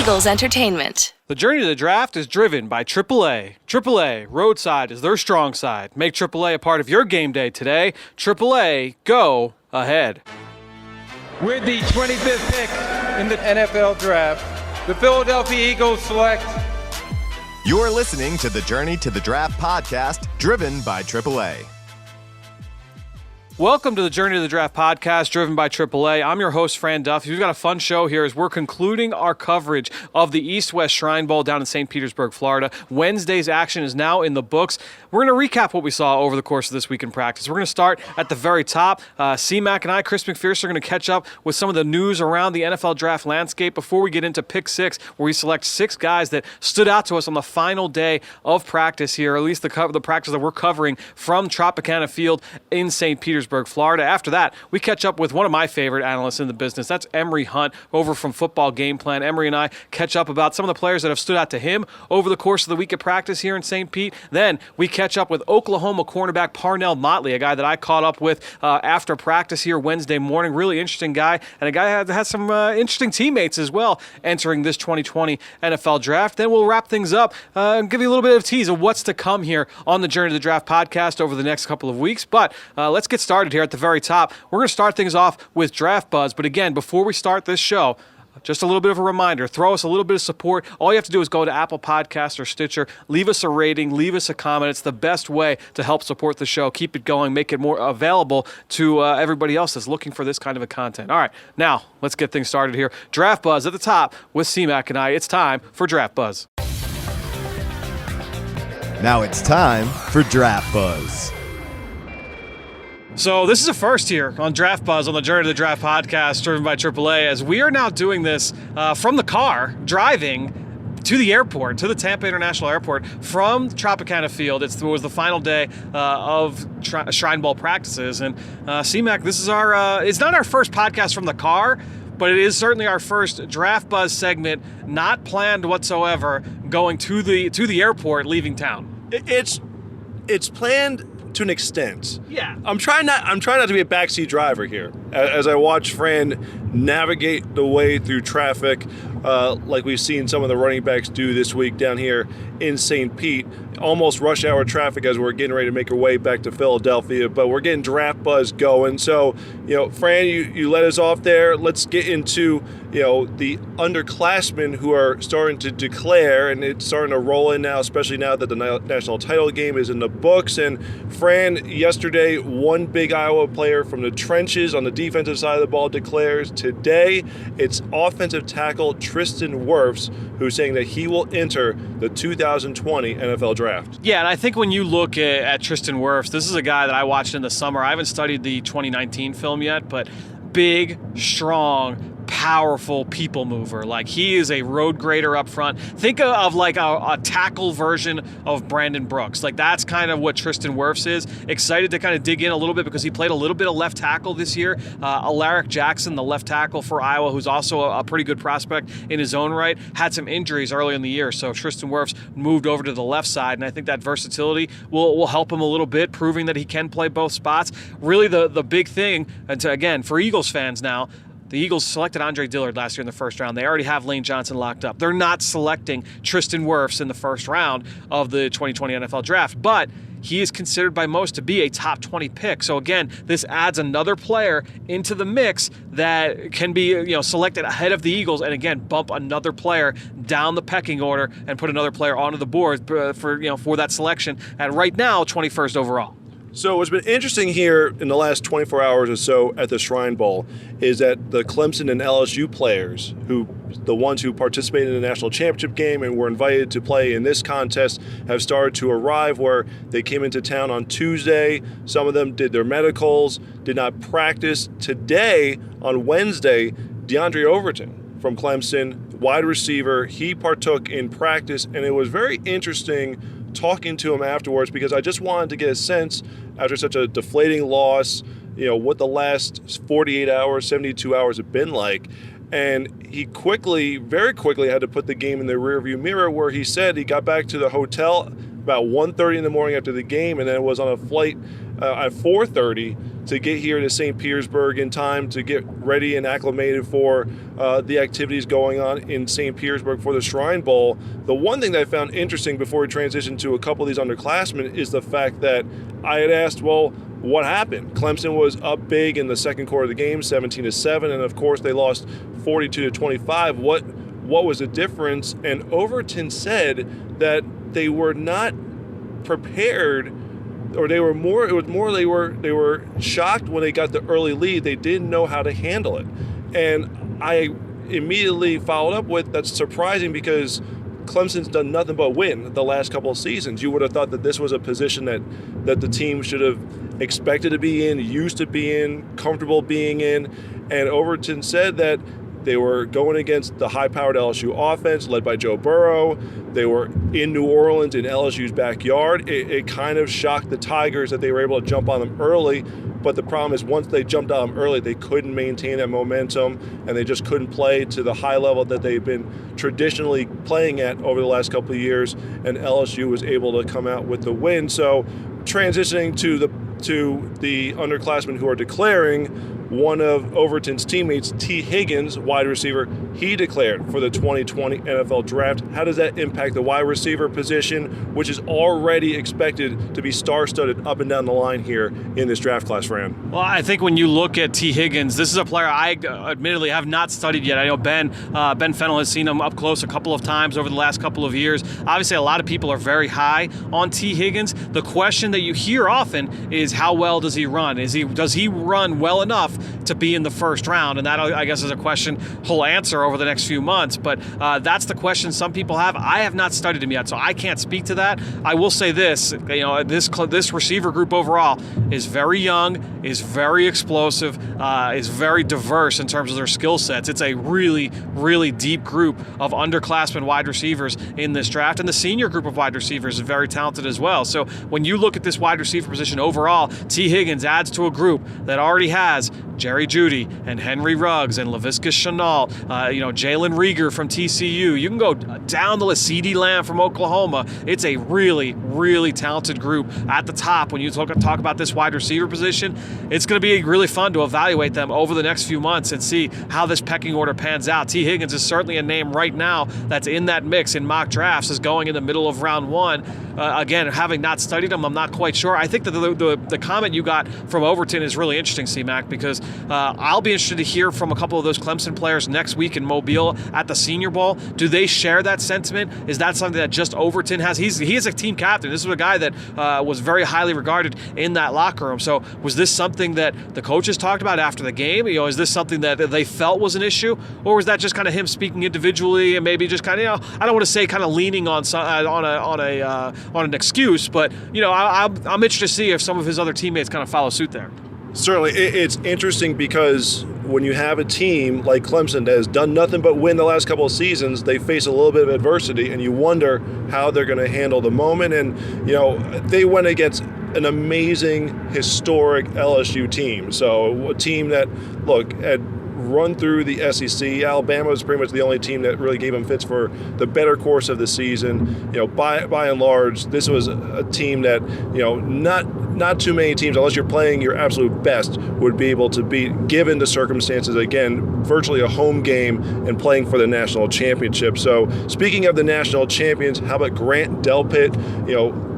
Eagles Entertainment. The journey to the draft is driven by AAA. AAA, roadside is their strong side. Make AAA a part of your game day today. AAA, go ahead. With the 25th pick in the NFL Draft, the Philadelphia Eagles select. You're listening to the Journey to the Draft podcast, driven by AAA. Welcome to the Journey to the Draft podcast, driven by AAA. I'm your host, Fran Duffy. We've got a fun show here as we're concluding our coverage of the East-West Shrine Bowl down in St. Petersburg, Florida. Wednesday's action is now in the books. We're going to recap what we saw over the course of this week in practice. We're going to start at the very top. C-Mac and I, Chris McPherson, are going to catch up with some of the news around the NFL draft landscape before we get into Pick 6, where we select 6 guys that stood out to us on the final day of practice here, or at least the practice that we're covering from Tropicana Field in St. Petersburg, Florida. After that, we catch up with one of my favorite analysts in the business. That's Emory Hunt over from Football Game Plan. Emory and I catch up about some of the players that have stood out to him over the course of the week of practice here in St. Pete. Then we catch up with Oklahoma cornerback Parnell Motley, a guy that I caught up with after practice here Wednesday morning. Really interesting guy, and a guy that has some interesting teammates as well entering this 2020 NFL Draft. Then we'll wrap things up and give you a little bit of a tease of what's to come here on the Journey to the Draft podcast over the next couple of weeks. But let's get started here at the very top. We're going to start things off with Draft Buzz. But again, before we start this show, just a little bit of a reminder, throw us a little bit of support. All you have to do is go to Apple Podcasts or Stitcher, leave us a rating, leave us a comment. It's the best way to help support the show, keep it going, make it more available to everybody else that's looking for this kind of a content. All right, now let's get things started here. Draft Buzz at the top with C-Mac and I. It's time for Draft Buzz. Now it's time for Draft Buzz. So this is a first here on Draft Buzz on the Journey to the Draft podcast, driven by AAA, as we are now doing this from the car, driving to the airport, to the Tampa International Airport from Tropicana Field. It was the final day of Shrine Bowl practices. And C-Mac, this is our, it's not our first podcast from the car, but it is certainly our first Draft Buzz segment, not planned whatsoever, going to the airport, leaving town. It's planned to an extent. Yeah. I'm trying not to be a backseat driver here as I watch Fran navigate the way through traffic like we've seen some of the running backs do this week down here in St. Pete. Almost rush hour traffic as we're getting ready to make our way back to Philadelphia, but we're getting Draft Buzz going. So, Fran, you let us off there. Let's get into, the underclassmen who are starting to declare, and it's starting to roll in now, especially now that the national title game is in the books. And Fran, yesterday, one big Iowa player from the trenches on the defensive side of the ball declares. Today, it's offensive tackle Tristan Wirfs, who's saying that he will enter the 2020 NFL Draft. Yeah, and I think when you look at Tristan Wirfs, this is a guy that I watched in the summer. I haven't studied the 2019 film yet, but big, strong, powerful people mover. Like, he is a road grader up front. Think of like a tackle version of Brandon Brooks. Like, that's kind of what Tristan Wirfs is. Excited to kind of dig in a little bit because he played a little bit of left tackle this year. Alaric Jackson, the left tackle for Iowa, who's also a pretty good prospect in his own right, had some injuries early in the year. So Tristan Wirfs moved over to the left side, and I think that versatility will help him a little bit, proving that he can play both spots. Really the big thing, and again, for Eagles fans now, the Eagles selected Andre Dillard last year in the first round. They already have Lane Johnson locked up. They're not selecting Tristan Wirfs in the first round of the 2020 NFL Draft, but he is considered by most to be a top 20 pick. So again, this adds another player into the mix that can be, selected ahead of the Eagles, and again, bump another player down the pecking order and put another player onto the board for that selection at right now 21st overall. So what's been interesting here in the last 24 hours or so at the Shrine Bowl is that the Clemson and LSU players, the ones who participated in the national championship game and were invited to play in this contest, have started to arrive, where they came into town on Tuesday. Some of them did their medicals, did not practice. Today, on Wednesday, DeAndre Overton from Clemson, wide receiver, he partook in practice, and it was very interesting talking to him afterwards, because I just wanted to get a sense, after such a deflating loss, what the last 48 hours, 72 hours have been like. And he very quickly had to put the game in the rearview mirror, where he said he got back to the hotel about 1:30 in the morning after the game, and then was on a flight at 4:30 to get here to St. Petersburg in time to get ready and acclimated for the activities going on in St. Petersburg for the Shrine Bowl. The one thing that I found interesting before we transitioned to a couple of these underclassmen is the fact that I had asked, well, what happened? Clemson was up big in the second quarter of the game, 17-7, and of course they lost 42-25. What was the difference? And Overton said that they were not prepared, or they were shocked when they got the early lead. They didn't know how to handle it. And I immediately followed up with, that's surprising because Clemson's done nothing but win the last couple of seasons. You would have thought that this was a position that the team should have expected to be in, used to be in, comfortable being in. And Overton said that they were going against the high-powered LSU offense led by Joe Burrow. They were in New Orleans in LSU's backyard. It kind of shocked the Tigers that they were able to jump on them early. But the problem is once they jumped on them early, they couldn't maintain that momentum, and they just couldn't play to the high level that they've been traditionally playing at over the last couple of years, and LSU was able to come out with the win. So transitioning to the underclassmen who are declaring, one of Overton's teammates, T. Higgins, wide receiver, he declared for the 2020 NFL Draft. How does that impact the wide receiver position, which is already expected to be star-studded up and down the line here in this draft class, Fran? Well, I think when you look at T. Higgins, this is a player I admittedly have not studied yet. I know Ben Fennell has seen him up close a couple of times over the last couple of years. Obviously, a lot of people are very high on T. Higgins. The question that you hear often is how well does he run? Does he run well enough to be in the first round? And that, I guess, is a question he'll answer over the next few months. But that's the question some people have. I have not studied him yet, so I can't speak to that. I will say this: this receiver group overall is very young, is very explosive, is very diverse in terms of their skill sets. It's a really, really deep group of underclassmen wide receivers in this draft, and the senior group of wide receivers is very talented as well. So when you look at this wide receiver position overall, T. Higgins adds to a group that already has Jerry Jeudy and Henry Ruggs and Laviska Shenault, Jalen Rieger from TCU. You can go down the list, CeeDee Lamb from Oklahoma. It's a really, really talented group at the top. When you talk about this wide receiver position, it's going to be really fun to evaluate them over the next few months and see how this pecking order pans out. T. Higgins is certainly a name right now that's in that mix in mock drafts, is going in the middle of round one. Again, having not studied him, I'm not quite sure. I think that the comment you got from Overton is really interesting, C-Mac, because I'll be interested to hear from a couple of those Clemson players next week in Mobile at the Senior Bowl. Do they share that sentiment? Is that something that just Overton has? He is a team captain. This was a guy that was very highly regarded in that locker room. So was this something that the coaches talked about after the game? Is this something that they felt was an issue? Or was that just kind of him speaking individually and maybe just kind of, I don't want to say kind of leaning on an excuse, but I'm interested to see if some of his other teammates kind of follow suit there. Certainly, it's interesting because when you have a team like Clemson that has done nothing but win the last couple of seasons, they face a little bit of adversity, and you wonder how they're going to handle the moment. And, they went against an amazing, historic LSU team. So a team that, had run through the SEC. Alabama was pretty much the only team that really gave them fits for the better course of the season. By and large, this was a team that, not too many teams, unless you're playing your absolute best, would be able to beat, given the circumstances. Again, virtually a home game and playing for the national championship. So speaking of the national champions, how about Grant Delpit?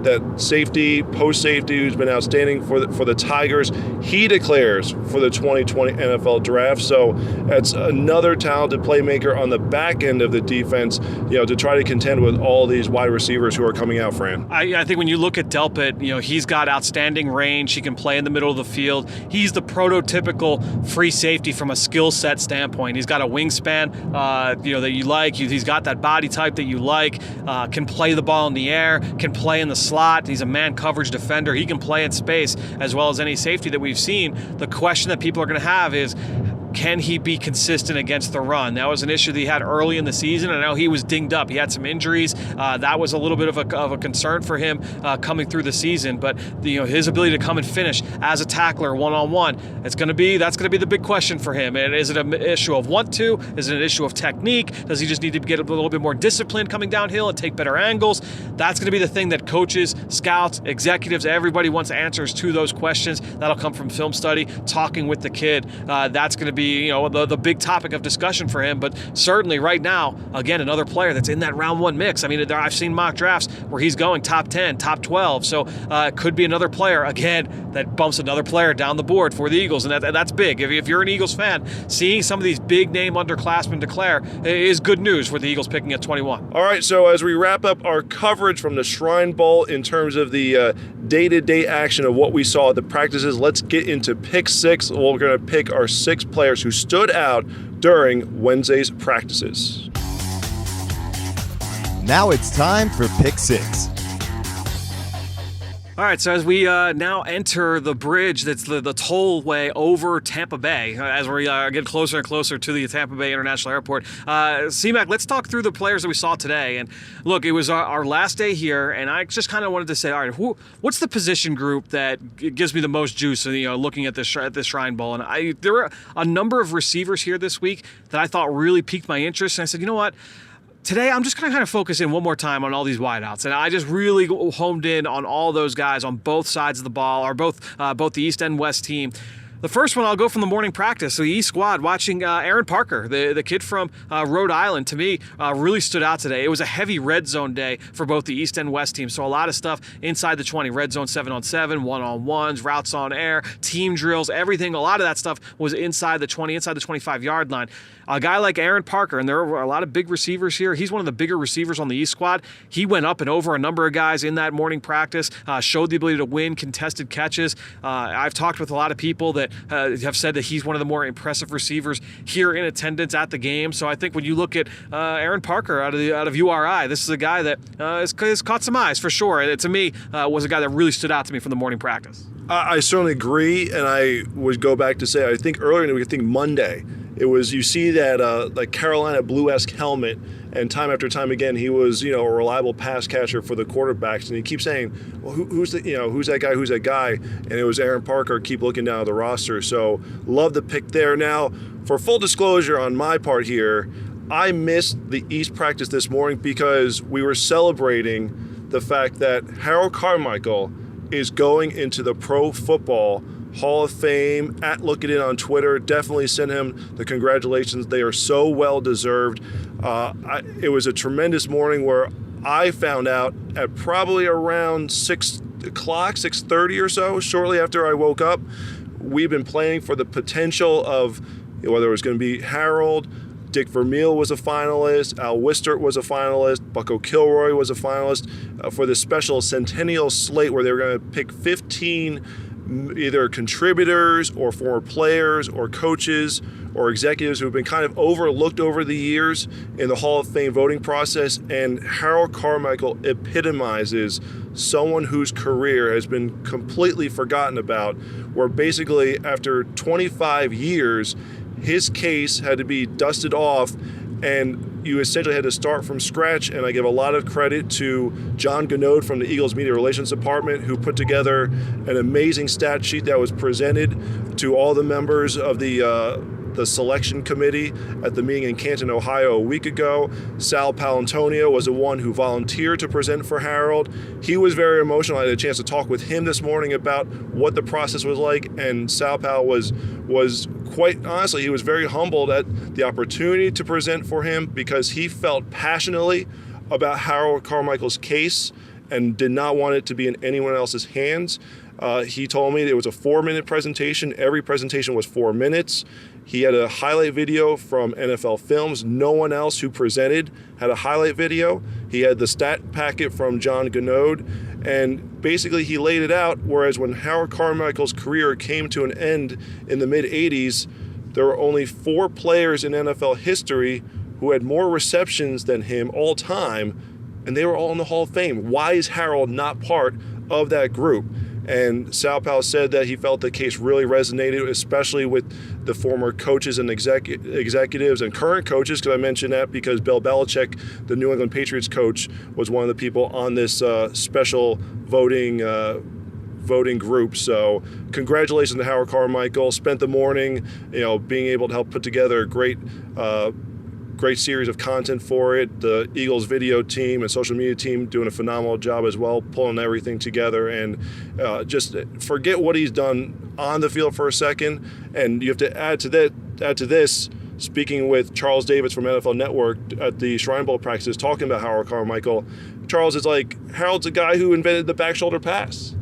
That safety, post safety, who's been outstanding for the Tigers. He declares for the 2020 NFL Draft. So that's another talented playmaker on the back end of the defense, to try to contend with all these wide receivers who are coming out, Fran. I think when you look at Delpit, he's got outstanding range. He can play in the middle of the field. He's the prototypical free safety from a skill set standpoint. He's got a wingspan, that you like. He's got that body type that you like. Can play the ball in the air. Can play in the slot. He's a man coverage defender. He can play in space as well as any safety that we've seen. The question that people are going to have is, can he be consistent against the run? That was an issue that he had early in the season. I know he was dinged up. He had some injuries. That was a little bit of a concern for him coming through the season. But his ability to come and finish as a tackler one-on-one, that's going to be the big question for him. And is it an issue of want to? Is it an issue of technique? Does he just need to get a little bit more disciplined coming downhill and take better angles? That's going to be the thing that coaches, scouts, executives, everybody wants answers to those questions. That'll come from film study, talking with the kid. That's going to be the big topic of discussion for him. But certainly right now, again, another player that's in that round one mix. I mean, I've seen mock drafts where he's going top 10, top 12. So it could be another player, again, that bumps another player down the board for the Eagles. And that's big. If you're an Eagles fan, seeing some of these big name underclassmen declare is good news for the Eagles picking at 21. All right, so as we wrap up our coverage from the Shrine Bowl in terms of the day-to-day action of what we saw at the practices, let's get into pick six. We're going to pick our 6 players who stood out during Wednesday's practices. Now it's time for pick 6. All right, so as we now enter the bridge that's the tollway over Tampa Bay, as we get closer and closer to the Tampa Bay International Airport, C-Mac, let's talk through the players that we saw today. And look, it was our last day here, and I just kind of wanted to say, all right, what's the position group that gives me the most juice, looking at this Shrine Bowl? And there were a number of receivers here this week that I thought really piqued my interest, and I said, you know what? Today, I'm just going to kind of focus in one more time on all these wideouts, and I just really homed in on all those guys on both sides of the ball, or both the East and West team. The first one, I'll go from the morning practice. So the East squad, watching Aaron Parker, the kid from Rhode Island, to me, really stood out today. It was a heavy red zone day for both the East and West teams. So a lot of stuff inside the 20, red zone 7-on-7, 1-on-1s, routes on air, team drills, everything. A lot of that stuff was inside the 20, inside the 25-yard line. A guy like Aaron Parker, and there were a lot of big receivers here. He's one of the bigger receivers on the East squad. He went up and over a number of guys in that morning practice, showed the ability to win contested catches. I've talked with a lot of people that have said that he's one of the more impressive receivers here in attendance at the game. So I think when you look at Aaron Parker out of URI, this is a guy that has caught some eyes for sure. And to me, was a guy that really stood out to me from the morning practice. I certainly agree, and I would go back to say, I think earlier in the week, I think Monday, it was, you see that like Carolina blue-esque helmet, and time after time again, he was, a reliable pass catcher for the quarterbacks, and he keeps saying, well, who's that guy, and it was Aaron Parker. Keep looking down at the roster. So love the pick there. Now, for full disclosure on my part here, I missed the East practice this morning because we were celebrating the fact that Harold Carmichael is going into the Pro Football Hall of Fame. At Look It In on Twitter, definitely send him the congratulations. They are so well deserved. It was a tremendous morning where I found out at probably around 6 o'clock, 6:30 or so, shortly after I woke up. We've been planning for the potential of whether it was going to be Harold. Dick Vermeil was a finalist. Al Wistert was a finalist. Bucko Kilroy was a finalist for the special centennial slate where they were going to pick 15 either contributors or former players or coaches or executives who have been kind of overlooked over the years in the Hall of Fame voting process. And Harold Carmichael epitomizes someone whose career has been completely forgotten about, where basically after 25 years, his case had to be dusted off, and you essentially had to start from scratch. And I give a lot of credit to John Ganode from the Eagles Media Relations Department, who put together an amazing stat sheet that was presented to all the members of the selection committee at the meeting in Canton, Ohio a week ago. Sal Palantonio was the one who volunteered to present for Harold. He was very emotional. I had a chance to talk with him this morning about what the process was like, and Sal Pal was quite honestly, he was very humbled at the opportunity to present for him because he felt passionately about Harold Carmichael's case and did not want it to be in anyone else's hands. He told me it was a 4-minute presentation. Every presentation was 4 minutes. He had a highlight video from NFL Films. No one else who presented had a highlight video. He had the stat packet from John Ganode, and basically he laid it out, whereas when Harold Carmichael's career came to an end in the mid-'80s, there were only 4 players in NFL history who had more receptions than him all time, and they were all in the Hall of Fame. Why is Harold not part of that group? And Sal Powell said that he felt the case really resonated, especially with the former coaches and executives and current coaches, because I mentioned that because Bill Belichick, the New England Patriots coach, was one of the people on this special voting group. So congratulations to Howard Carmichael. Spent the morning, being able to help put together a great series of content for it. The Eagles video team and social media team doing a phenomenal job as well, pulling everything together. And just forget what he's done on the field for a second, and you have to add to this. Speaking with Charles Davis from NFL Network at the Shrine Bowl practices, talking about Howard Carmichael, Charles is like, Harold's a guy who invented the back shoulder pass.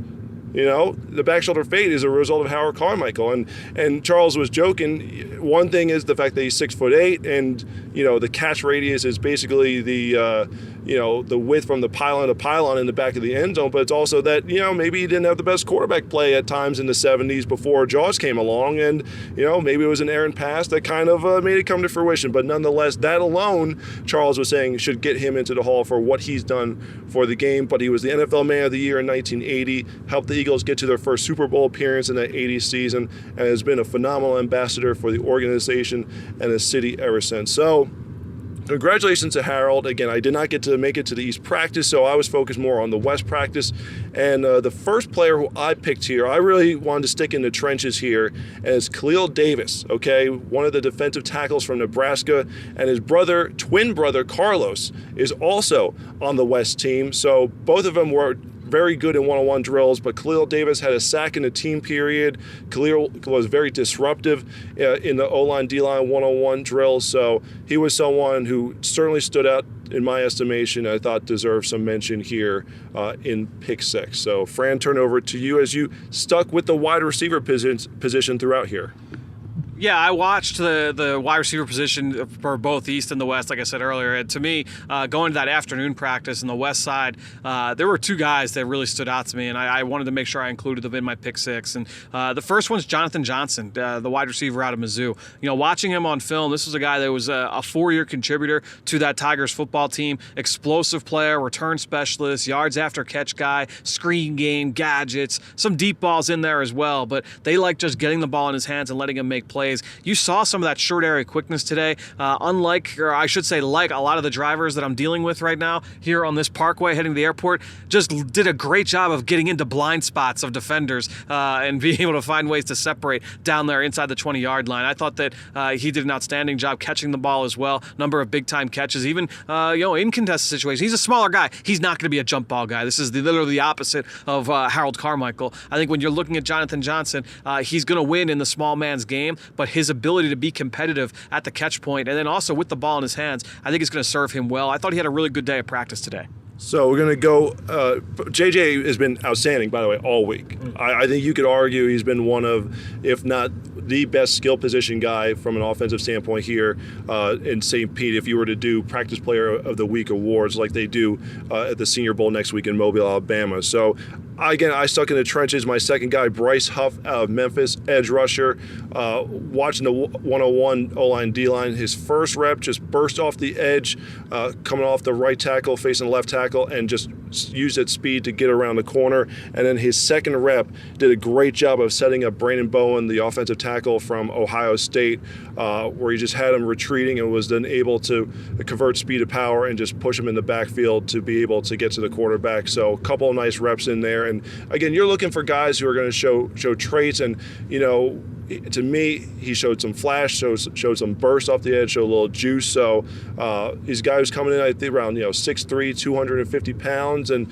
The back shoulder fade is a result of Howard Carmichael. And Charles was joking. One thing is the fact that he's 6'8", and the catch radius is basically the width from the pylon to pylon in the back of the end zone. But it's also that maybe he didn't have the best quarterback play at times in the 70s before Jaws came along, and maybe it was an errant pass that kind of made it come to fruition. But nonetheless, that alone, Charles was saying, should get him into the Hall for what he's done for the game. But he was the NFL Man of the Year in 1980, helped the Eagles get to their first Super Bowl appearance in that 80s season, and has been a phenomenal ambassador for the organization and the city ever since. So congratulations to Harold. Again, I did not get to make it to the East practice, so I was focused more on the West practice. And the first player who I picked here, I really wanted to stick in the trenches here, and it's Khalil Davis, one of the defensive tackles from Nebraska. And his twin brother, Carlos, is also on the West team. So both of them were very good in one-on-one drills, but Khalil Davis had a sack in the team period. Khalil was very disruptive in the O-line, D-line one-on-one drills, so he was someone who certainly stood out in my estimation. I thought deserved some mention here in pick 6. So Fran, turn over to you as you stuck with the wide receiver position throughout here. Yeah, I watched the wide receiver position for both East and the West, like I said earlier. And to me, going to that afternoon practice on the West side, there were two guys that really stood out to me, and I wanted to make sure I included them in my pick 6. And the first one's Jonathan Johnson, the wide receiver out of Mizzou. Watching him on film, this was a guy that was a 4-year contributor to that Tigers football team, explosive player, return specialist, yards after catch guy, screen game, gadgets, some deep balls in there as well. But they like just getting the ball in his hands and letting him make plays. You saw some of that short area quickness today, like a lot of the drivers that I'm dealing with right now here on this parkway heading to the airport, just did a great job of getting into blind spots of defenders and being able to find ways to separate down there inside the 20-yard line. I thought that he did an outstanding job catching the ball as well, number of big-time catches, even in contested situations. He's a smaller guy. He's not going to be a jump ball guy. This is literally the opposite of Harold Carmichael. I think when you're looking at Jonathan Johnson, he's going to win in the small man's game, but his ability to be competitive at the catch point and then also with the ball in his hands, I think it's going to serve him well. I thought he had a really good day of practice today. So we're going to go. JJ has been outstanding, by the way, all week. I think you could argue he's been one of, if not the best skill position guy from an offensive standpoint here in St. Pete, if you were to do Practice Player of the Week awards like they do at the Senior Bowl next week in Mobile, Alabama. So again, I stuck in the trenches. My second guy, Bryce Huff out of Memphis, edge rusher. Watching the 101 O-line, D-line, his first rep just burst off the edge, coming off the right tackle, facing the left tackle, and just used its speed to get around the corner. And then his second rep did a great job of setting up Brandon Bowen, the offensive tackle from Ohio State, where he just had him retreating and was then able to convert speed to power and just push him in the backfield to be able to get to the quarterback. So a couple of nice reps in there. And again, you're looking for guys who are going to show traits, and to me, he showed some flash, showed some burst off the edge, showed a little juice. So he's a guy who's coming in, I think, around 6'3", 250 pounds, and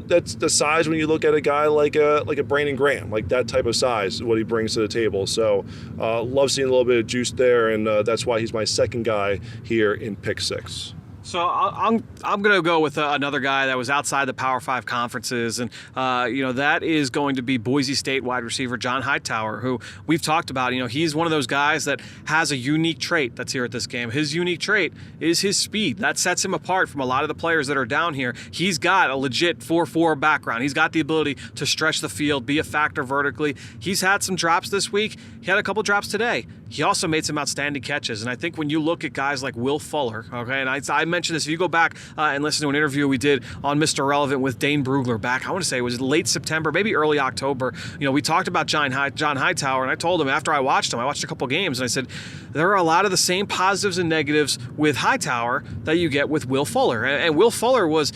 that's the size when you look at a guy like a Brandon Graham, like that type of size, what he brings to the table. So love seeing a little bit of juice there, and that's why he's my second guy here in pick 6. So I'm going to go with another guy that was outside the Power 5 conferences, and that is going to be Boise State wide receiver John Hightower, who we've talked about. He's one of those guys that has a unique trait that's here at this game. His unique trait is his speed. That sets him apart from a lot of the players that are down here. He's got a legit 4.4 background. He's got the ability to stretch the field, be a factor vertically. He's had some drops this week. He had a couple drops today. he also made some outstanding catches. And I think when you look at guys like Will Fuller, okay, and I mentioned this, if you go back and listen to an interview we did on Mr. Relevant with Dane Brugler back, I want to say it was late September, maybe early October, we talked about John Hightower, and I told him after I watched a couple games, and I said, there are a lot of the same positives and negatives with Hightower that you get with Will Fuller. And Will Fuller was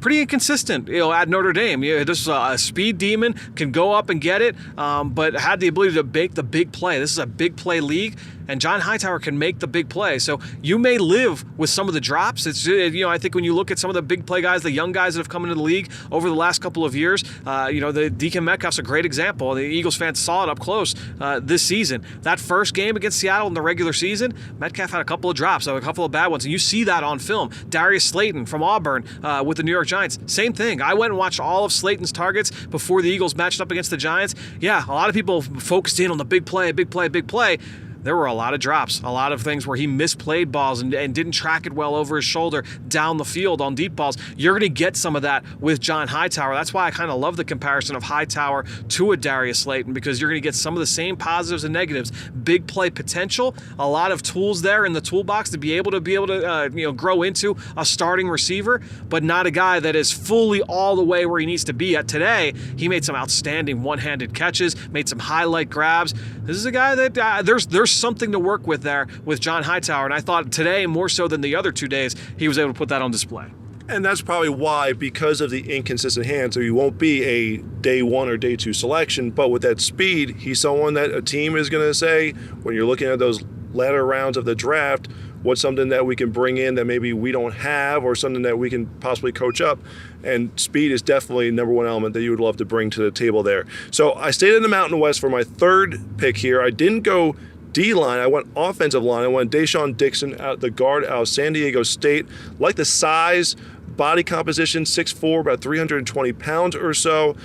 pretty inconsistent, at Notre Dame. This is a speed demon, can go up and get it, but had the ability to make the big play. This is a big play league, and John Hightower can make the big play. So you may live with some of the drops. It's I think when you look at some of the big play guys, the young guys that have come into the league over the last couple of years, the Deacon Metcalf's a great example. The Eagles fans saw it up close this season. That first game against Seattle in the regular season, Metcalf had a couple of drops, a couple of bad ones, and you see that on film. Darius Slayton from Auburn with the New York Giants, same thing. I went and watched all of Slayton's targets before the Eagles matched up against the Giants. Yeah, a lot of people focused in on the big play. There were a lot of drops, a lot of things where he misplayed balls and didn't track it well over his shoulder down the field on deep balls. You're going to get some of that with John Hightower. That's why I kind of love the comparison of Hightower to a Darius Slayton, because you're going to get some of the same positives and negatives. Big play potential, a lot of tools there in the toolbox to be able to grow into a starting receiver, but not a guy that is fully all the way where he needs to be at today. He made some outstanding one-handed catches, made some highlight grabs. This is a guy that there's something to work with there with John Hightower, and I thought today, more so than the other 2 days, he was able to put that on display. And that's probably why, because of the inconsistent hands, so he won't be a day 1 or day 2 selection, but with that speed, he's someone that a team is going to say, when you're looking at those latter rounds of the draft, what's something that we can bring in that maybe we don't have, or something that we can possibly coach up. And speed is definitely number one element that you would love to bring to the table there. So I stayed in the Mountain West for my third pick here. I didn't go D-line. I went offensive line. I went Deshaun Dixon, the guard out of San Diego State. Like the size, body composition, 6'4", about 320 pounds or so.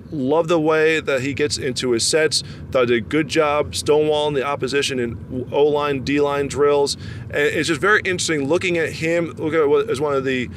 Love the way that he gets into his sets. Thought he did a good job stonewalling the opposition in O-line, D-line drills. And it's just very interesting looking at him, look at it as one of the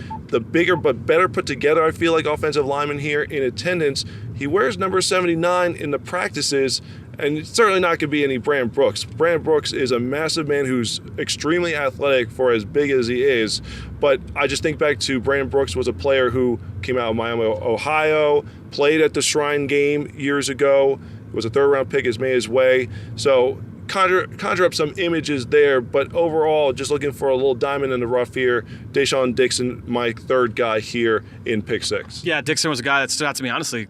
bigger but better put together, I feel like, offensive linemen here in attendance. He wears number 79 in the practices, and it's certainly not going to be any Brandon Brooks. Brandon Brooks is a massive man who's extremely athletic for as big as he is. But I just think back to Brandon Brooks was a player who came out of Miami, Ohio, played at the Shrine game years ago, was a third-round pick, has made his way. So conjure up some images there, but overall, just looking for a little diamond in the rough here. Deshaun Dixon, my third guy here in pick 6. Yeah, Dixon was a guy that stood out to me, honestly.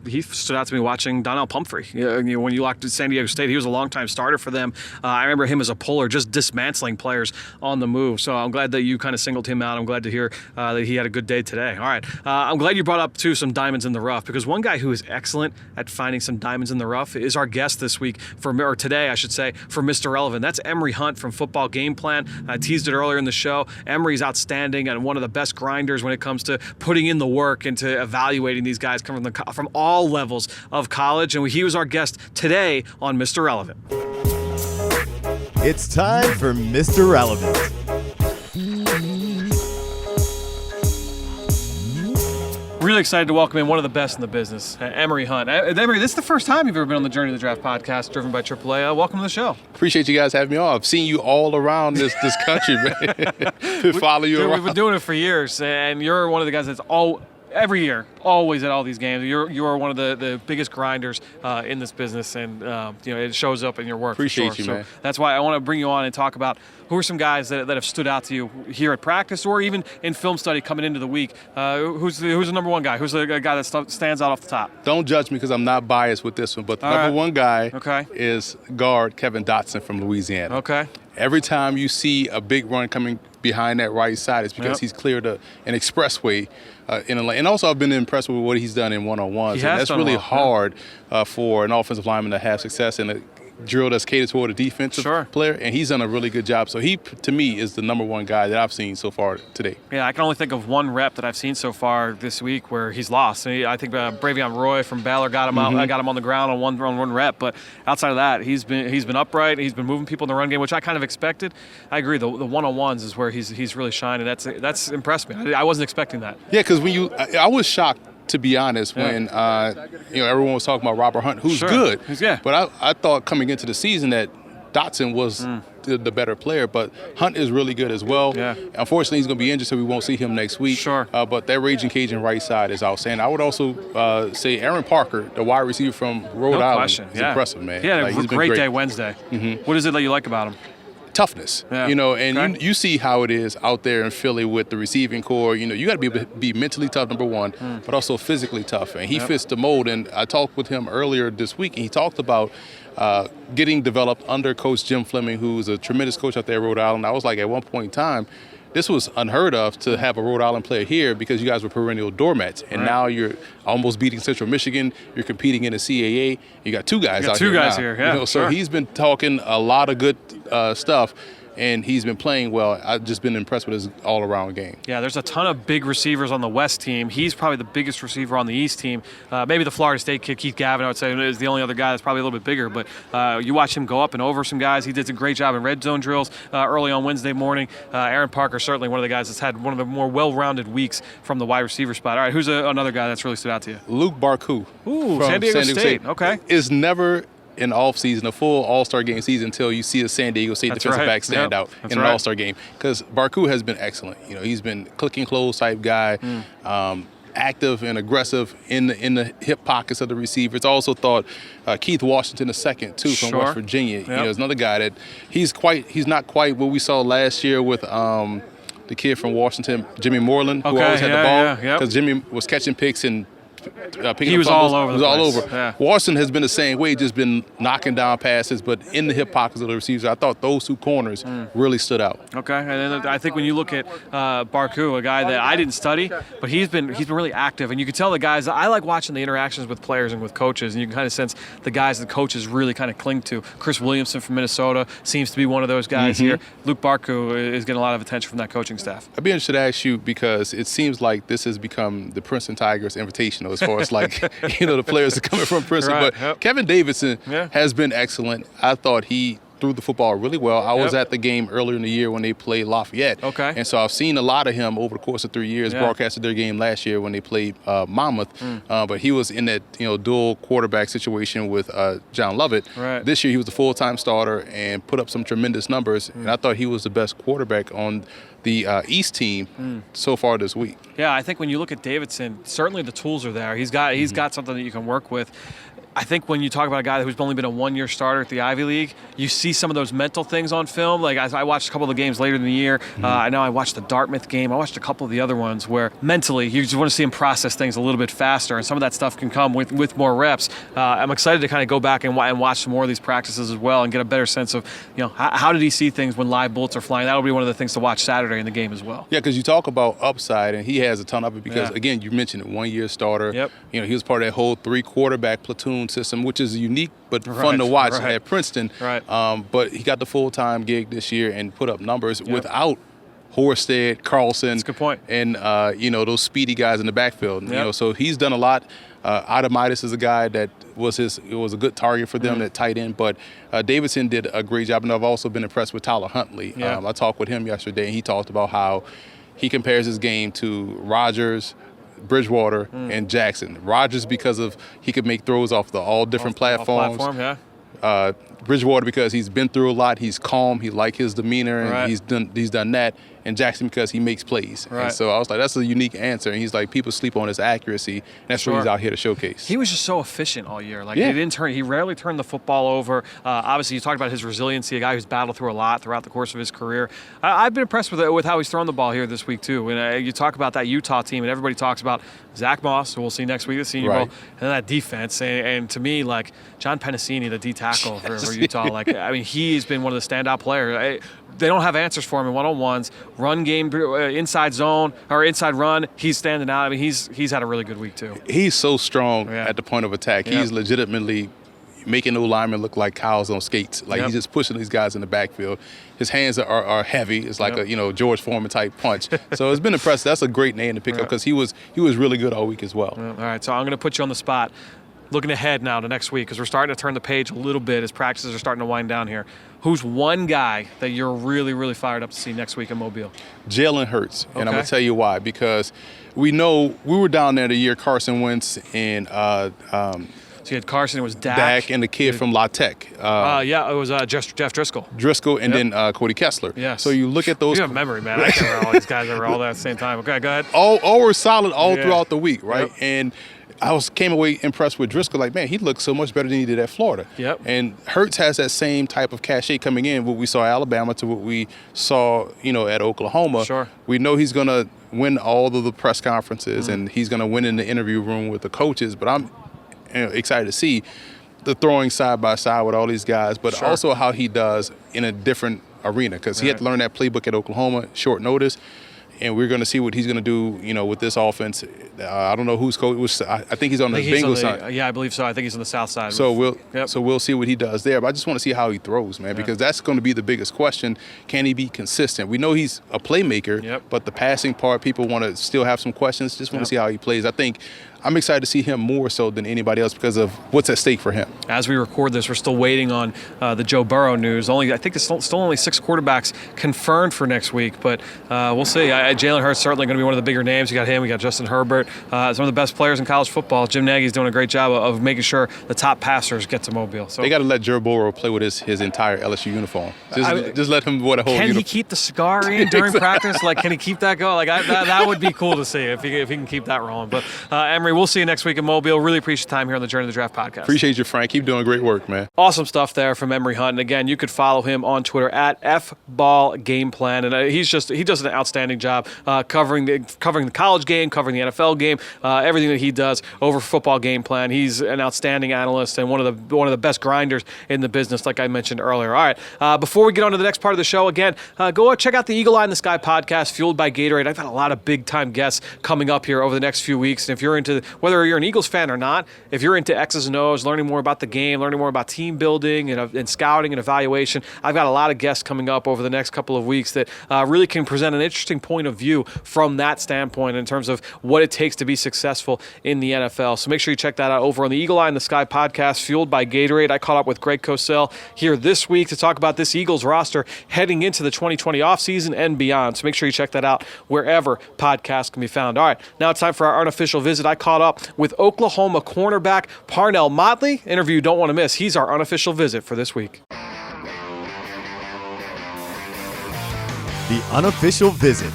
He stood out to me watching Donnell Pumphrey. When you locked San Diego State, he was a longtime starter for them. I remember him as a puller, just dismantling players on the move. So I'm glad that you kind of singled him out. I'm glad to hear that he had a good day today. All right. I'm glad you brought up, too, some diamonds in the rough, because one guy who is excellent at finding some diamonds in the rough is our guest this week, or today, I should say, for Mr. Relevant. That's Emory Hunt from Football Game Plan. I teased it earlier in the show. Emory's outstanding and one of the best grinders when it comes to putting in the work and to evaluating these guys coming from all levels of college. And he was our guest today on Mr. Relevant. It's time for Mr. Relevant. Really excited to welcome in one of the best in the business, Emory Hunt. Emory, this is the first time you've ever been on the Journey to the Draft podcast, driven by AAA. Welcome to the show. Appreciate you guys having me on. I've seen you all around this country, man. Follow you around. We've been doing it for years, and you're one of the guys that's every year, always at all these games. You are one of the biggest grinders in this business, and it shows up in your work. Appreciate you, man. So that's why I want to bring you on and talk about who are some guys that have stood out to you here at practice or even in film study coming into the week. Who's the number one guy? Who's the guy that stands out off the top? Don't judge me because I'm not biased with this one, but the number one guy is guard Kevin Dotson from Louisiana. Okay. Every time you see a big run coming behind that right side, it's because he's cleared an expressway in a lane. And also, I've been impressed with what he's done in one-on-ones. And that's really hard for an offensive lineman to have success in a drill that's catered toward a defensive player, and he's done a really good job. So he, to me, is the number one guy that I've seen so far today. Yeah, I can only think of one rep that I've seen so far this week where he's lost. I think Bravion Roy from Baylor got him out. I got him on the ground on one rep, but outside of that, he's been upright. He's been moving people in the run game, which I kind of expected. I agree. The one-on-ones is where he's really shining. That's impressed me. I wasn't expecting that. Yeah, because I was shocked to be honest, when everyone was talking about Robert Hunt, who's good. Yeah. But I thought coming into the season that Dotson was the better player, but Hunt is really good as well. Yeah. Unfortunately, he's going to be injured, so we won't see him next week. Sure. But that Raging Cajun right side is outstanding. I would also say Aaron Parker, the wide receiver from Rhode Island, is impressive, man. Yeah, he's been great day Wednesday. Mm-hmm. What is it that you like about him? Toughness, and you see how it is out there in Philly with the receiving core. You got to be mentally tough, number one, but also physically tough. And he fits the mold. And I talked with him earlier this week, and he talked about getting developed under Coach Jim Fleming, who's a tremendous coach out there at Rhode Island. I was like, at one point in time, this was unheard of to have a Rhode Island player here because you guys were perennial doormats. And now you're almost beating Central Michigan. You're competing in the CAA. You got two guys out here. Yeah. So he's been talking a lot of good stuff. And he's been playing well. I've just been impressed with his all-around game. Yeah, there's a ton of big receivers on the West team. He's probably the biggest receiver on the East team. Maybe the Florida State kid, Keith Gavin, I would say, is the only other guy that's probably a little bit bigger. But you watch him go up and over some guys. He did a great job in red zone drills early on Wednesday morning. Aaron Parker, certainly one of the guys that's had one of the more well-rounded weeks from the wide receiver spot. All right, who's another guy that's really stood out to you? Luke Barku. Ooh, San Diego State. Okay. Is never in off-season, a full All-Star game season, until you see a San Diego State defensive back stand out in an All-Star game. Because Barku has been excellent. He's been clicking close type guy, active and aggressive in the hip pockets of the receivers. Also thought Keith Washington II too from West Virginia. Is another guy that he's not quite what we saw last year with the kid from Washington, Jimmy Moreland, who always had the ball because Jimmy was catching picks and he was all over. He was all over. Yeah. Washington has been the same way, just been knocking down passes, but in the hip pockets of the receivers. I thought those two corners really stood out. Okay, and then I think when you look at Barku, a guy that I didn't study, but he's been really active, and you can tell the guys. I like watching the interactions with players and with coaches, and you can kind of sense the guys that coaches really kind of cling to. Chris Williamson from Minnesota seems to be one of those guys here. Luke Barku is getting a lot of attention from that coaching staff. I'd be interested to ask you because it seems like this has become the Princeton Tigers Invitational as far as like the players are coming from Princeton. But Kevin Davidson has been excellent. I thought he threw the football really well. I was at the game earlier in the year when they played Lafayette. Okay. And so I've seen a lot of him over the course of 3 years. Broadcasted their game last year when they played Monmouth. But he was in that dual quarterback situation with John Lovett. Right. This year he was the full-time starter and put up some tremendous numbers. And I thought he was the best quarterback on the East team so far this week. Yeah, I think when you look at Davidson, certainly the tools are there. He's got something that you can work with. I think when you talk about a guy who's only been a one-year starter at the Ivy League, you see some of those mental things on film. Like I watched a couple of the games later in the year. I know I watched the Dartmouth game. I watched a couple of the other ones where mentally you just want to see him process things a little bit faster, and some of that stuff can come with more reps. I'm excited to kind of go back and watch some more of these practices as well and get a better sense of how did he see things when live bullets are flying. That'll be one of the things to watch Saturday in the game as well. Yeah, because you talk about upside, and he has a ton of it because, again, you mentioned it, one-year starter. Yep. He was part of that whole 3-quarterback platoon system, which is unique but fun to watch at Princeton. Right. But he got the full-time gig this year and put up numbers without Horsted, Carlson. That's a good point. And, those speedy guys in the backfield. Yep. So he's done a lot. Adamitis is a guy that was a good target for them at tight end. But Davidson did a great job. And I've also been impressed with Tyler Huntley. Yeah. I talked with him yesterday, and he talked about how he compares his game to Rodgers, Bridgewater, and Jackson. Rodgers because of he could make throws off all different platforms. Bridgewater because he's been through a lot. He's calm. He like his demeanor, and he's done that. And Jackson because he makes plays. Right. And so I was like, that's a unique answer. And he's like, people sleep on his accuracy. And that's what he's out here to showcase. He was just so efficient all year. He rarely turned the football over. Obviously, you talked about his resiliency, a guy who's battled through a lot throughout the course of his career. I've been impressed with how he's thrown the ball here this week, too. And you talk about that Utah team, and everybody talks about Zach Moss, who we'll see next week at the Senior Bowl, and then that defense. And to me, like, John Pennicini, the D tackle for Utah, he's been one of the standout players. They don't have answers for him in one-on-ones. Run game, inside zone, or inside run, he's standing out. He's had a really good week, too. He's so strong at the point of attack. Yeah. He's legitimately making the linemen look like cows on skates. He's just pushing these guys in the backfield. His hands are heavy. It's like a George Foreman type punch. So it's been impressive. That's a great name to pick up because he was really good all week as well. All right, so I'm going to put you on the spot. looking ahead now to next week, because we're starting to turn the page a little bit as practices are starting to wind down here. Who's one guy that you're really, really fired up to see next week in Mobile? Jalen Hurts, and I'm going to tell you why. Because we know we were down there the year Carson Wentz and so you had Carson, it was Dak and the kid from La Tech. It was Jeff Driscoll. And then Cody Kessler. Yes. So you look at those. You have memory, man. I can't remember all these guys that were all there at the same time. Okay, go ahead. All were solid throughout the week, right? Yep. And I came away impressed with Driscoll. Like, man, he looked so much better than he did at Florida. Yep. And Hurts has that same type of cachet coming in, what we saw at Alabama to what we saw, at Oklahoma. Sure. We know he's going to win all of the press conferences and he's going to win in the interview room with the coaches. But I'm excited to see the throwing side by side with all these guys, but also how he does in a different arena, because he had to learn that playbook at Oklahoma, short notice. And we're going to see what he's going to do, with this offense. I don't know who's coach. I think he's on the Bengals side. Yeah, I believe so. I think he's on the south side. So we'll see what he does there. But I just want to see how he throws, man, because that's going to be the biggest question. Can he be consistent? We know he's a playmaker, but the passing part, people want to still have some questions. Just want to see how he plays. I think I'm excited to see him more so than anybody else because of what's at stake for him. As we record this, we're still waiting on the Joe Burrow news. I think there's still only 6 quarterbacks confirmed for next week, but we'll see. Jalen Hurts certainly going to be one of the bigger names. You got him. We got Justin Herbert. Some of the best players in college football. Jim Nagy's doing a great job of making sure the top passers get to Mobile. So they got to let Joe Burrow play with his entire LSU uniform. Just let him wear the whole uniform. Can he keep the cigar in during practice? Like, can he keep that going? Like, that would be cool to see if he can keep that rolling. But Emory, we'll see you next week in Mobile. Really appreciate your time here on the Journey to the Draft podcast. Appreciate you, Frank. Keep doing great work, man. Awesome stuff there from Emory Hunt. And again, you could follow him on Twitter at FBallGamePlan. And he does an outstanding job covering the college game, covering the NFL game, everything that he does over Football Game Plan. He's an outstanding analyst and one of the best grinders in the business, like I mentioned earlier. All right, before we get on to the next part of the show, again, go check out the Eagle Eye in the Sky podcast, fueled by Gatorade. I've got a lot of big-time guests coming up here over the next few weeks. And if you're into, whether you're an Eagles fan or not, if you're into X's and O's, learning more about the game, learning more about team building and scouting and evaluation, I've got a lot of guests coming up over the next couple of weeks that really can present an interesting point of view from that standpoint in terms of what it takes to be successful in the NFL. So make sure you check that out over on the Eagle Eye in the Sky podcast, fueled by Gatorade. I caught up with Greg Cosell here this week to talk about this Eagles roster heading into the 2020 offseason and beyond. So make sure you check that out wherever podcasts can be found. All right, now it's time for our unofficial visit. I caught up with Oklahoma cornerback Parnell Motley. Interview you don't want to miss. He's our unofficial visit for this week. The unofficial visit.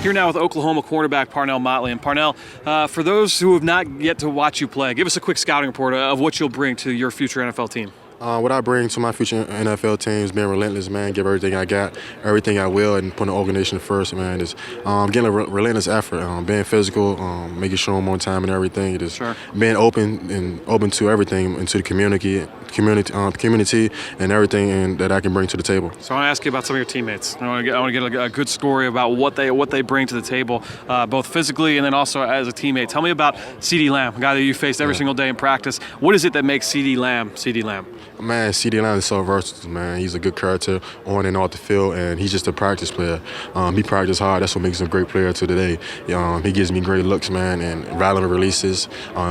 Here now with Oklahoma cornerback Parnell Motley. And Parnell, for those who have not yet to watch you play, give us a quick scouting report of what you'll bring to your future NFL team. What I bring to my future NFL team is being relentless, man. Give everything I got, everything I will, and put the organization first, man. Is getting a relentless effort, being physical, making sure I'm on time and everything. It is being open to everything, into the community and everything that I can bring to the table. So I want to ask you about some of your teammates. I want to get a good story about what they bring to the table, both physically and then also as a teammate. Tell me about CeeDee Lamb, a guy that you faced every single day in practice. What is it that makes CeeDee Lamb CeeDee Lamb? Man, CeeDee Lamb is so versatile, man. He's a good character on and off the field, and he's just a practice player. He practices hard. That's what makes him a great player to today. He gives me great looks, man, and violent releases.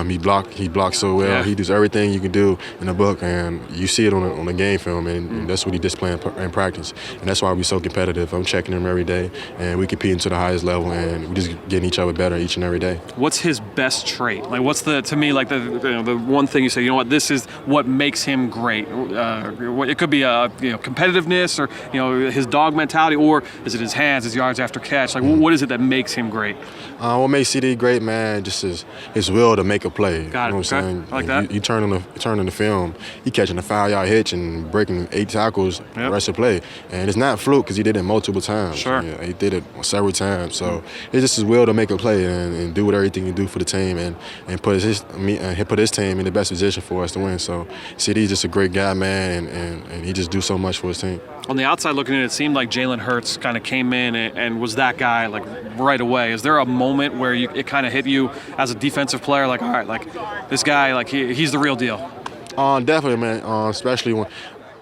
He blocks so well. Yeah. He does everything you can do in the book, and you see it on the game film, and that's what he displays in practice. And that's why we're so competitive. I'm checking him every day, and we competing to the highest level, and we're just getting each other better each and every day. What's his best trait? Like, what's the one thing you say, you know what, this is what makes him great? It could be competitiveness, or his dog mentality, or is it his hands, his yards after catch? Like, what is it that makes him great? What makes CeeDee great, man, just his will to make a play. Got it. You know what I'm saying? I like that. You turn in the film, he catching a 5-yard hitch and breaking 8 tackles the rest of the play, and it's not fluke because he did it multiple times. Sure. Yeah, he did it several times. So it's just his will to make a play and do everything he do for the team and put his team in the best position for us to win. So CeeDee's just a great guy, man, and he just do so much for his team. On the outside looking in, it seemed like Jalen Hurts kind of came in and was that guy like right away. Is there a moment where it kind of hit you as a defensive player, like, all right, like this guy, like he's the real deal? Definitely, man. Especially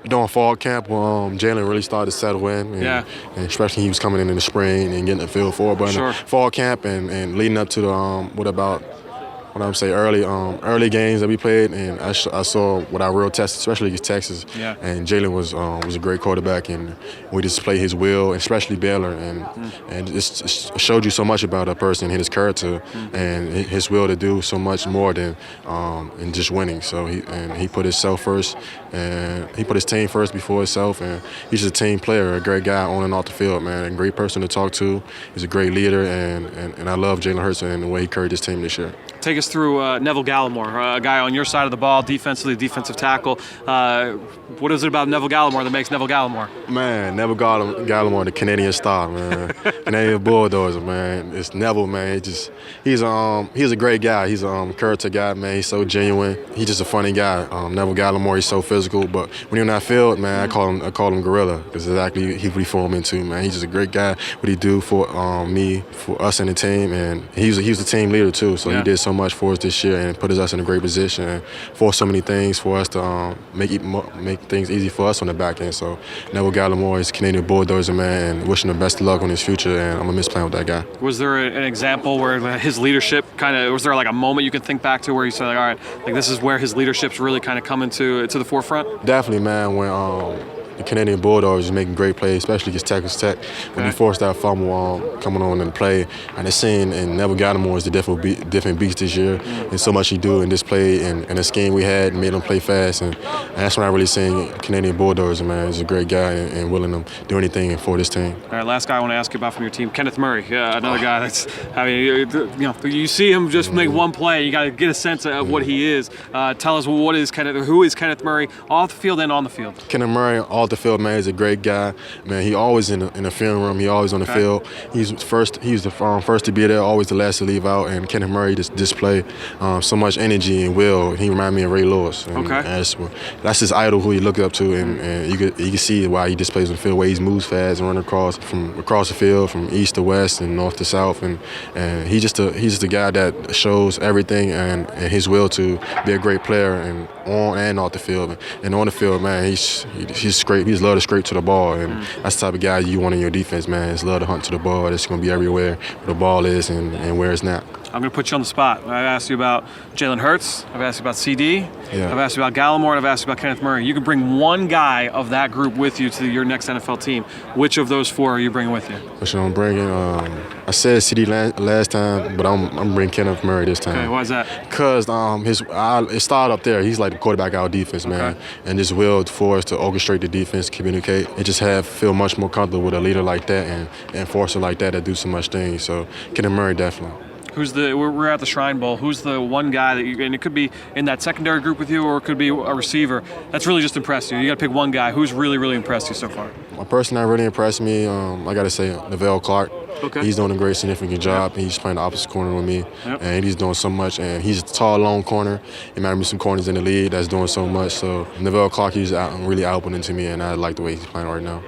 During fall camp, Jalen really started to settle in, and especially he was coming in the spring and getting the feel for it. But in the fall camp and leading up to the early games that we played, and I saw what our real test, especially against Texas. Yeah. And Jalen was a great quarterback, and we just played his will, especially Baylor, and it showed you so much about a person and his character and his will to do so much more than just winning. So he put himself first, and he put his team first before himself, and he's just a team player, a great guy on and off the field, man, a great person to talk to. He's a great leader, and I love Jalen Hurts and the way he carried his team this year. Take us through Neville Gallimore, a guy on your side of the ball, defensively, defensive tackle. What is it about Neville Gallimore that makes Neville Gallimore? Man, Neville Gallimore, the Canadian star, man. Canadian bulldozer, man. It's Neville, man. He's a great guy. He's a character guy, man. He's so genuine. He's just a funny guy. Neville Gallimore, he's so physical, but when he's on that field, man, I call him Gorilla. That's exactly what he formed into, man. He's just a great guy. What he do for me, for us and the team, and he was the team leader too. So he did so much for us this year and put us in a great position and forced so many things for us to make things easy for us on the back end. So Neville Gallimore is a Canadian bulldozer, man, and wishing him the best of luck on his future, and I'm going to miss playing with that guy. Was there an example where his leadership was there like a moment you can think back to where you said, like, all right, like this is where his leadership's really kind of coming to the forefront? Definitely, man, when the Canadian Bulldogs is making great plays, especially against Texas Tech. When he forced that fumble coming on in the play, and it's seen, and Neville Gallimore is the different beast this year. And so much he do in this play and the scheme we had made him play fast. And that's when I really seen Canadian Bulldogs, man. He's a great guy and willing to do anything for this team. All right, last guy I want to ask you about from your team, Kenneth Murray. Another guy that's, I mean, you see him just make one play, you got to get a sense of what he is. Tell us who is Kenneth Murray off the field and on the field? Kenneth Murray off the field, man, he's a great guy, man. He always in the film room. He always on the field. He's the first to be there, always the last to leave out. And Kenneth Murray just display so much energy and will. He reminds me of Ray Lewis. And that's his idol, who he looked up to, and you can see why he displays on the field, where he moves fast and run across the field from east to west and north to south, and he's just a guy that shows everything and his will to be a great player and on and off the field. And on the field, man, he's great. He's love to scrape to the ball, and that's the type of guy you want in your defense, man. It's love to hunt to the ball. It's going to be everywhere where the ball is and where it's not. I'm going to put you on the spot. I've asked you about Jalen Hurts. I've asked you about CD. Yeah. I've asked you about Gallimore, and I've asked you about Kenneth Murray. You can bring one guy of that group with you to your next NFL team. Which of those four are you bringing with you? Which I'm bringing? I said CD last time, but I'm bringing Kenneth Murray this time. Okay, why is that? Because it started up there. He's like the quarterback of our defense, man. Okay. And this will for us to orchestrate the defense, communicate, and just feel much more comfortable with a leader like that and enforcer like that do so much things. So Kenneth Murray definitely. We're at the Shrine Bowl. Who's the one guy that and it could be in that secondary group with you, or it could be a receiver that's really just impressed you? You got to pick one guy. Who's really, really impressed you so far? A person that really impressed me, I got to say, Neville Clark. Okay. He's doing a great, significant job. Yep. He's playing the opposite corner with me, and he's doing so much. And he's a tall, long corner. He might be some corners in the league that's doing so much. So Neville Clark, he's really outputting to me, and I like the way he's playing right now.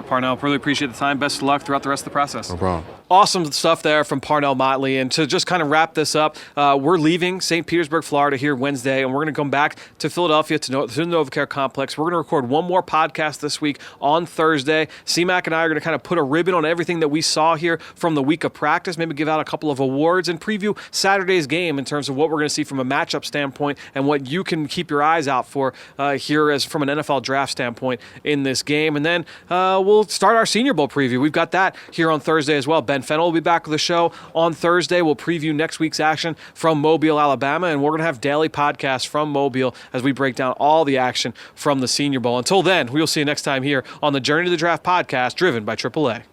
Parnell, really appreciate the time. Best of luck throughout the rest of the process. No problem. Awesome stuff there from Parnell Motley. And to just kind of wrap this up, we're leaving St. Petersburg, Florida here Wednesday, and we're going to come back to Philadelphia to the NovaCare Complex. We're going to record one more podcast this week on Thursday. C-Mac and I are going to kind of put a ribbon on everything that we saw here from the week of practice, maybe give out a couple of awards and preview Saturday's game in terms of what we're going to see from a matchup standpoint and what you can keep your eyes out for here as from an NFL draft standpoint in this game. And then we'll start our Senior Bowl preview. We've got that here on Thursday as well. Ben Fennell will be back with the show on Thursday. We'll preview next week's action from Mobile, Alabama, and we're going to have daily podcasts from Mobile as we break down all the action from the Senior Bowl. Until then, we'll see you next time here on the Journey to the Draft podcast, driven by AAA.